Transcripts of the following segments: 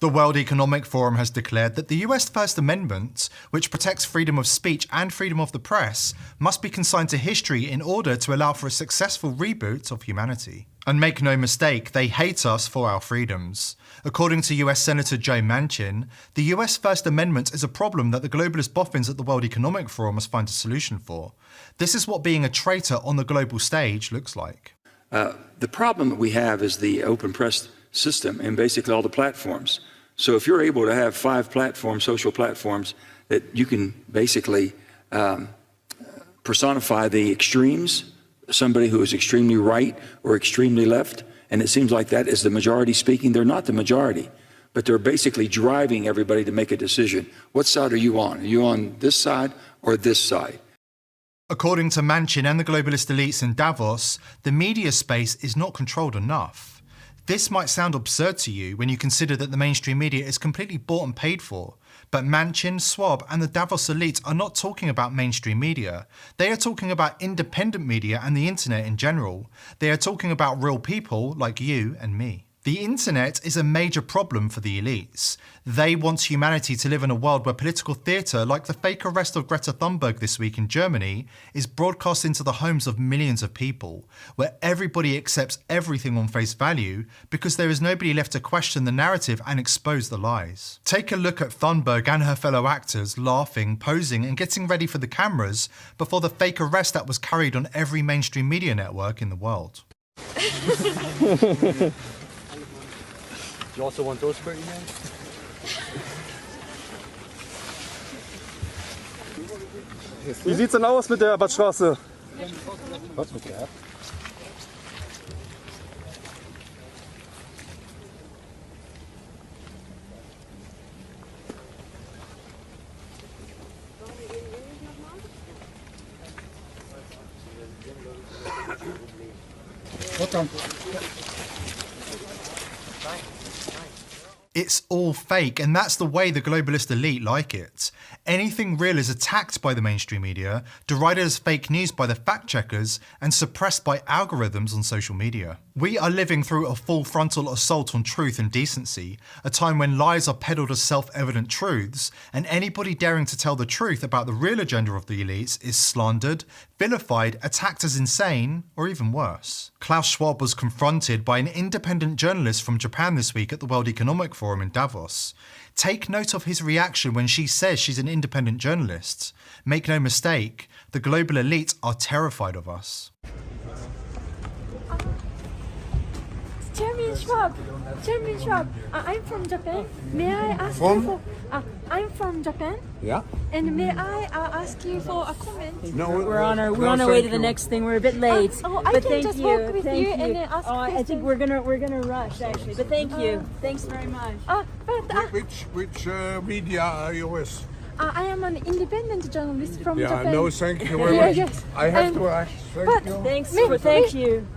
The World Economic Forum has declared that the US First Amendment, which protects freedom of speech and freedom of the press, must be consigned to history in order to allow for a successful reboot of humanity. And make no mistake, they hate us for our freedoms. According to US Senator Joe Manchin, the US First Amendment is a problem that the globalist boffins at the World Economic Forum must find a solution for. This is what being a traitor on the global stage looks like. The problem that we have is the open press system and basically all the platforms. So if you're able to have 5 platforms, social platforms, that you can basically personify the extremes, somebody who is extremely right or extremely left, and it seems like that is the majority speaking. They're not the majority, but they're basically driving everybody to make a decision. What side are you on? Are you on this side or this side? According to Manchin and the globalist elites in Davos, the media space is not controlled enough. This might sound absurd to you when you consider that the mainstream media is completely bought and paid for, but Manchin, Schwab and the Davos elite are not talking about mainstream media. They are talking about independent media and the internet in general. They are talking about real people like you and me. The internet is a major problem for the elites. They want humanity to live in a world where political theatre, like the fake arrest of Greta Thunberg this week in Germany, is broadcast into the homes of millions of people, where everybody accepts everything on face value because there is nobody left to question the narrative and expose the lies. Take a look at Thunberg and her fellow actors laughing, posing and getting ready for the cameras before the fake arrest that was carried on every mainstream media network in the world. You also want those for email? Wie sieht's denn aus mit der Badstraße? Was mit der? It's all fake, and that's the way the globalist elite like it. Anything real is attacked by the mainstream media, derided as fake news by the fact-checkers, and suppressed by algorithms on social media. We are living through a full frontal assault on truth and decency, a time when lies are peddled as self-evident truths, and anybody daring to tell the truth about the real agenda of the elites is slandered, vilified, attacked as insane, or even worse. Klaus Schwab was confronted by an independent journalist from Japan this week at the World Economic Forum in Davos. Take note of his reaction when she says she's an independent journalist. Make no mistake, the global elite are terrified of us. Chairman Schwab, I'm from Japan. May I ask you for... I'm from Japan. Yeah. And may I ask you for a comment? No, we're on our way to the next thing. We're a bit late. I can just walk with you and then ask questions. I think we're gonna rush actually. But thank you. Thanks very much. which media are you with? I am an independent journalist from Japan. No, thank you very much. Yes. I have to ask. Thank you.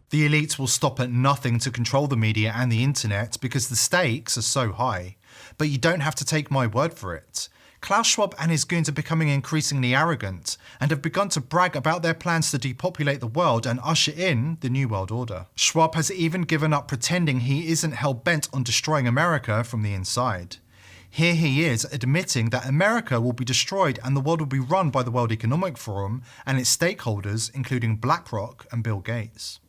The elites will stop at nothing to control the media and the internet because the stakes are so high. But you don't have to take my word for it. Klaus Schwab and his goons are becoming increasingly arrogant and have begun to brag about their plans to depopulate the world and usher in the New World Order. Schwab has even given up pretending he isn't hell-bent on destroying America from the inside. Here he is admitting that America will be destroyed and the world will be run by the World Economic Forum and its stakeholders, including BlackRock and Bill Gates.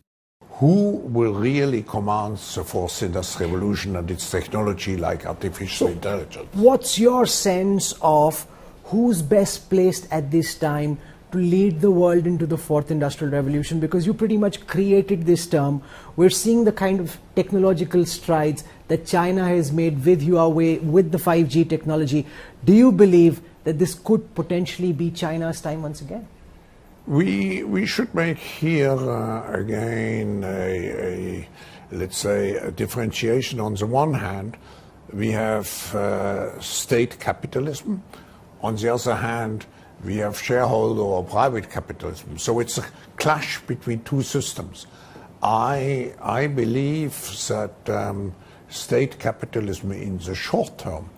Who will really command the fourth industrial revolution and its technology like artificial intelligence? What's your sense of who's best placed at this time to lead the world into the fourth industrial revolution? Because you pretty much created this term. We're seeing the kind of technological strides that China has made with Huawei, with the 5G technology. Do you believe that this could potentially be China's time once again? We should make here again let's say a differentiation. On the one hand, we have state capitalism. On the other hand, we have shareholder or private capitalism. So it's a clash between two systems. I believe that state capitalism in the short term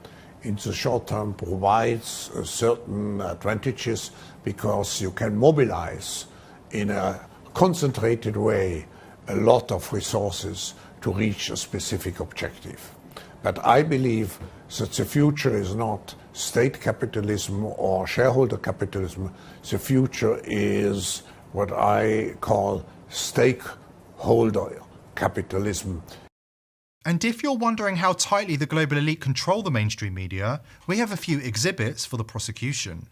provides certain advantages because you can mobilize in a concentrated way a lot of resources to reach a specific objective. But I believe that the future is not state capitalism or shareholder capitalism. The future is what I call stakeholder capitalism. And if you're wondering how tightly the global elite control the mainstream media, we have a few exhibits for the prosecution.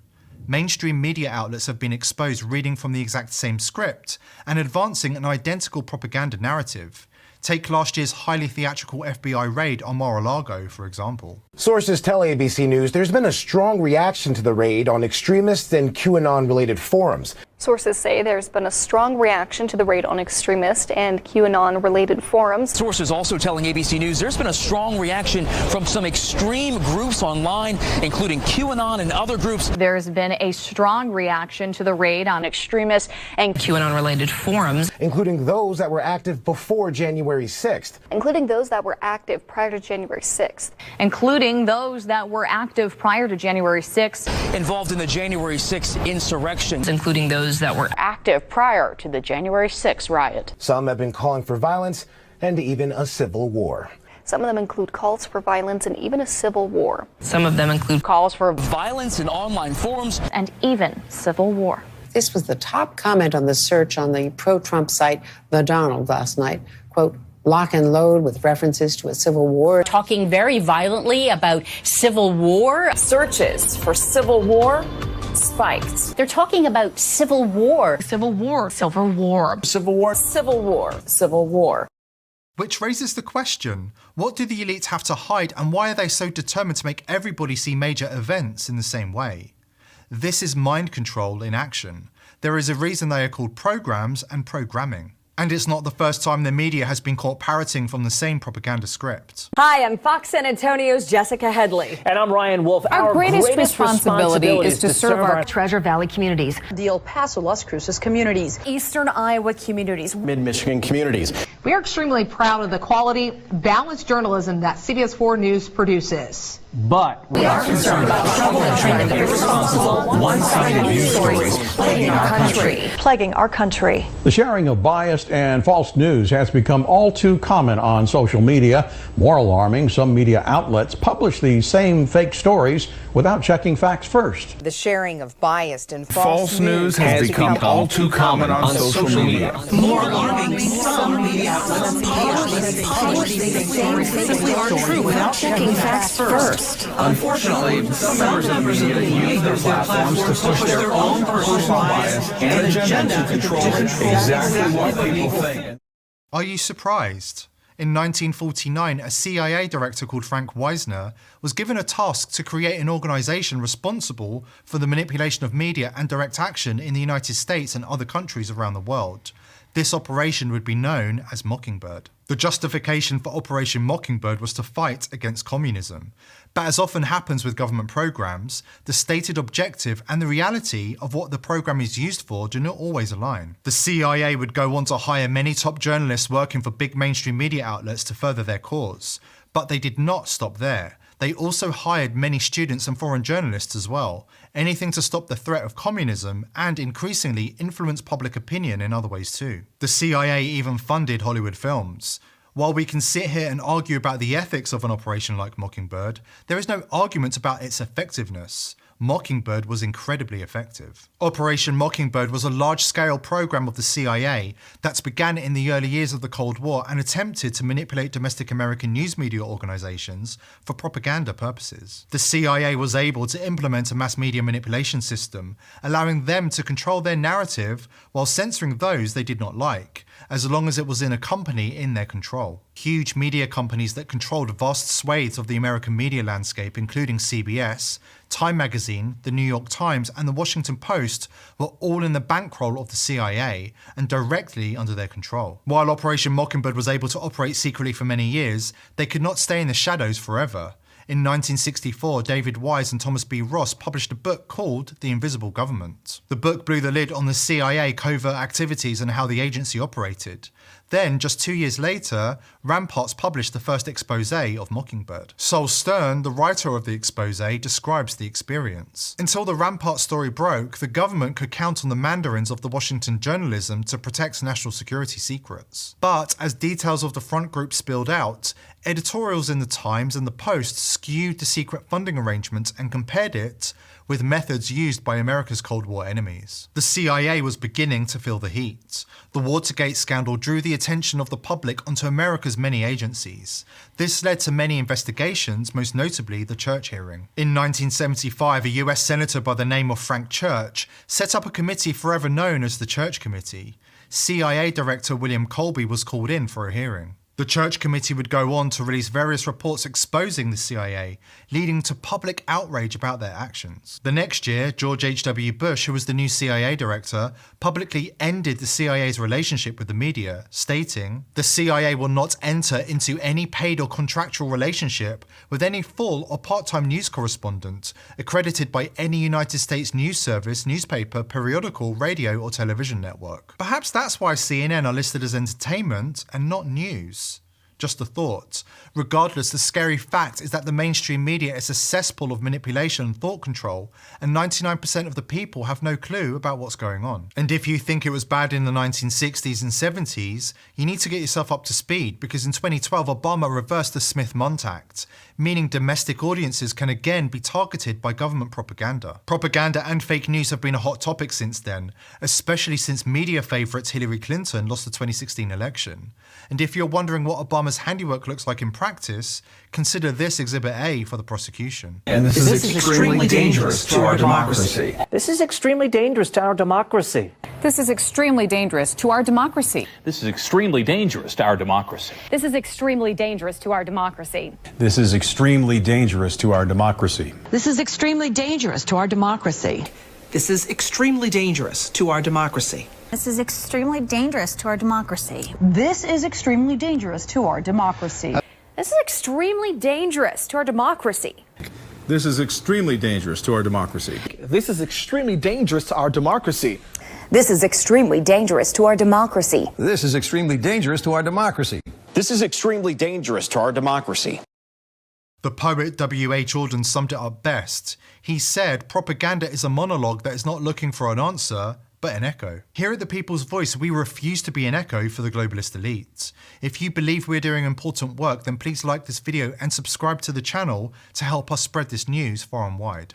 Mainstream media outlets have been exposed reading from the exact same script and advancing an identical propaganda narrative. Take last year's highly theatrical FBI raid on Mar-a-Lago, for example. Sources tell ABC News there's been a strong reaction to the raid on extremist and QAnon-related forums. Sources say there's been a strong reaction to the raid on extremist and QAnon-related forums. Sources also telling ABC News there's been a strong reaction from some extreme groups online, including QAnon and other groups. There's been a strong reaction to the raid on extremist and QAnon-related forums, including those that were active before January 6th. Including those that were active prior to January 6th. Including those that were active prior to January 6th. Involved in the January 6th insurrection. Including those that were active prior to the January 6th riot. Some have been calling for violence and even a civil war. Some of them include calls for violence and even a civil war. Some of them include calls for violence in online forums and even civil war. This was the top comment on the search on the pro-Trump site The Donald last night. Quote, lock and load with references to a civil war. Talking very violently about civil war. Searches for civil war spiked. They're talking about civil war. Civil war. Civil war. Civil war. Civil war. Civil war. Which raises the question, what do the elites have to hide and why are they so determined to make everybody see major events in the same way? This is mind control in action. There is a reason they are called programs and programming. And it's not the first time the media has been caught parroting from the same propaganda script. Hi, I'm Fox San Antonio's Jessica Headley. And I'm Ryan Wolf. Our greatest responsibility is to serve our Treasure Valley communities, the El Paso, Las Cruces communities, Eastern Iowa communities, Mid-Michigan communities. We are extremely proud of the quality, balanced journalism that CBS 4 News produces. But we are concerned about trouble and trending irresponsible, one-sided news stories plaguing our country. The sharing of biased and false news has become all too common on social media. More alarming, some media outlets publish these same fake stories without checking facts first. The sharing of biased and false news has become all too common on social media. More alarming, some media outlets publish these stories simply aren't true without checking facts first. Unfortunately, some members of the media use their platforms to push their own personal bias and agenda to control exactly what people think. Are you surprised? In 1949, a CIA director called Frank Wisner was given a task to create an organization responsible for the manipulation of media and direct action in the United States and other countries around the world. This operation would be known as Mockingbird. The justification for Operation Mockingbird was to fight against communism. But as often happens with government programs, the stated objective and the reality of what the program is used for do not always align. The CIA would go on to hire many top journalists working for big mainstream media outlets to further their cause. But they did not stop there. They also hired many students and foreign journalists as well, anything to stop the threat of communism and increasingly influence public opinion in other ways too. The CIA even funded Hollywood films. While we can sit here and argue about the ethics of an operation like Mockingbird, there is no argument about its effectiveness. Mockingbird was incredibly effective. Operation Mockingbird was a large-scale program of the CIA that began in the early years of the Cold War and attempted to manipulate domestic American news media organizations for propaganda purposes. The CIA was able to implement a mass media manipulation system, allowing them to control their narrative while censoring those they did not like, as long as it was in a company in their control. Huge media companies that controlled vast swathes of the American media landscape, including CBS, Time Magazine, The New York Times, and The Washington Post, were all in the bankroll of the CIA and directly under their control. While Operation Mockingbird was able to operate secretly for many years, they could not stay in the shadows forever. In 1964, David Wise and Thomas B. Ross published a book called The Invisible Government. The book blew the lid on the CIA covert activities and how the agency operated. Then, just 2 years later, Ramparts published the first expose of Mockingbird. Sol Stern, the writer of the expose, describes the experience. Until the Ramparts story broke, the government could count on the mandarins of the Washington journalism to protect national security secrets. But as details of the front group spilled out, editorials in the Times and the Post skewed the secret funding arrangements and compared it with methods used by America's Cold War enemies. The CIA was beginning to feel the heat. The Watergate scandal drew the attention of the public onto America's many agencies. This led to many investigations, most notably the Church hearing. In 1975, a US senator by the name of Frank Church set up a committee forever known as the Church Committee. CIA Director William Colby was called in for a hearing. The Church Committee would go on to release various reports exposing the CIA, leading to public outrage about their actions. The next year, George H.W. Bush, who was the new CIA director, publicly ended the CIA's relationship with the media, stating, "The CIA will not enter into any paid or contractual relationship with any full or part-time news correspondent accredited by any United States news service, newspaper, periodical, radio, or television network." Perhaps that's why CNN are listed as entertainment and not news. Just a thought. Regardless, the scary fact is that the mainstream media is a cesspool of manipulation and thought control, and 99% of the people have no clue about what's going on. And if you think it was bad in the 1960s and 70s, you need to get yourself up to speed, because in 2012 Obama reversed the Smith-Mundt Act, meaning domestic audiences can again be targeted by government propaganda. Propaganda and fake news have been a hot topic since then, especially since media favourite Hillary Clinton lost the 2016 election. And if you're wondering what Obama's handiwork looks like in practice, consider this Exhibit A for the prosecution. And this is extremely dangerous to our democracy. This is extremely dangerous to our democracy. This is extremely dangerous to our democracy. This is extremely dangerous to our democracy. This is extremely dangerous to our democracy. This is extremely dangerous to our democracy. This is extremely dangerous to our democracy. This is extremely dangerous to our democracy. This is extremely dangerous to our democracy. This is extremely dangerous to our democracy. This is extremely dangerous to our democracy. This is extremely dangerous to our democracy. This is extremely dangerous to our democracy. This is extremely dangerous to our democracy. This is extremely dangerous to our democracy. This is extremely dangerous to our democracy. The poet W.H. Auden summed it up best. He said, propaganda is a monologue that is not looking for an answer, but an echo. Here at The People's Voice, we refuse to be an echo for the globalist elite. If you believe we're doing important work, then please like this video and subscribe to the channel to help us spread this news far and wide.